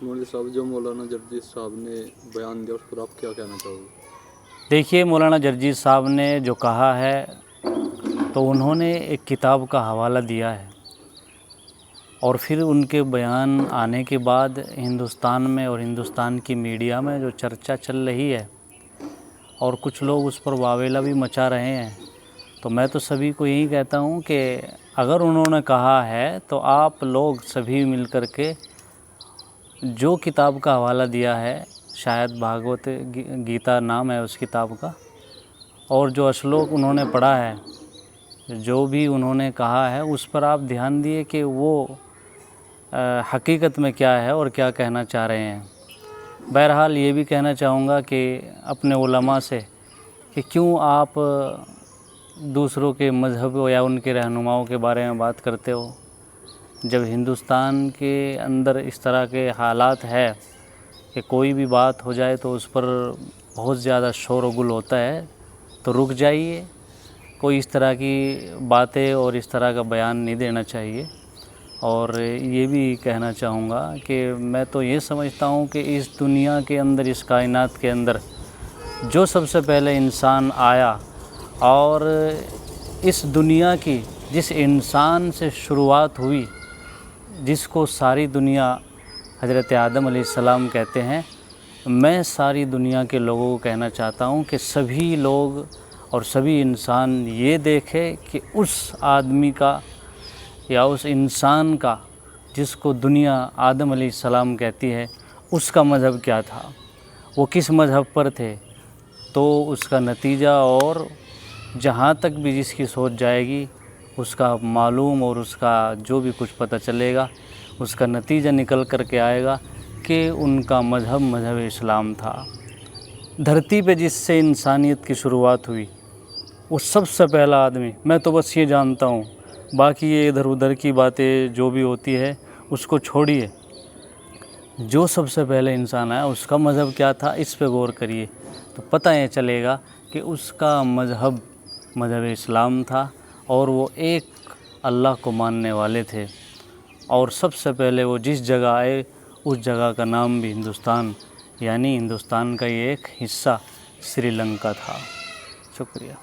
मौलवी साहब, जो मौलाना जर्जी साहब ने बयान दिया उस पर आप क्या कहना चाहोगे? देखिए, मौलाना जर्जी साहब ने जो कहा है तो उन्होंने एक किताब का हवाला दिया है, और फिर उनके बयान आने के बाद हिंदुस्तान में और हिंदुस्तान की मीडिया में जो चर्चा चल रही है और कुछ लोग उस पर वावेला भी मचा रहे हैं, तो मैं तो सभी को यही कहता हूँ कि अगर उन्होंने कहा है तो आप लोग सभी मिल कर के जो किताब का हवाला दिया है, शायद भागवत गीता नाम है उस किताब का, और जो श्लोक उन्होंने पढ़ा है, जो भी उन्होंने कहा है उस पर आप ध्यान दिए कि वो हकीकत में क्या है और क्या कहना चाह रहे हैं। बहरहाल ये भी कहना चाहूँगा कि अपने उलमा से कि क्यों आप दूसरों के मज़हब या उनके रहनुमाओं के बारे में बात करते हो, जब हिंदुस्तान के अंदर इस तरह के हालात है कि कोई भी बात हो जाए तो उस पर बहुत ज़्यादा शोर व गुल होता है, तो रुक जाइए। कोई इस तरह की बातें और इस तरह का बयान नहीं देना चाहिए। और ये भी कहना चाहूँगा कि मैं तो ये समझता हूँ कि इस दुनिया के अंदर, इस कायनात के अंदर जो सबसे पहले इंसान आया और इस दुनिया की जिस इंसान से शुरुआत हुई, जिसको सारी दुनिया हज़रत आदम अलैहिस्सलाम कहते हैं, मैं सारी दुनिया के लोगों को कहना चाहता हूँ कि सभी लोग और सभी इंसान ये देखें कि उस आदमी का या उस इंसान का जिसको दुनिया आदम अलैहिस्सलाम कहती है, उसका मज़हब क्या था, वो किस मज़हब पर थे। तो उसका नतीजा और जहाँ तक भी जिसकी सोच जाएगी उसका मालूम और उसका जो भी कुछ पता चलेगा, उसका नतीजा निकल कर के आएगा कि उनका मज़हब इस्लाम था। धरती पे जिससे इंसानियत की शुरुआत हुई वो सबसे पहला आदमी, मैं तो बस ये जानता हूँ, बाकी ये इधर उधर की बातें जो भी होती है उसको छोड़िए। जो सबसे पहले इंसान आया उसका मज़हब क्या था, इस पे गौर करिए तो पता ये चलेगा कि उसका मज़हब इस्लाम था, और वो एक अल्लाह को मानने वाले थे। और सबसे पहले वो जिस जगह आए उस जगह का नाम भी हिंदुस्तान, यानी हिंदुस्तान का ये एक हिस्सा श्रीलंका था। शुक्रिया।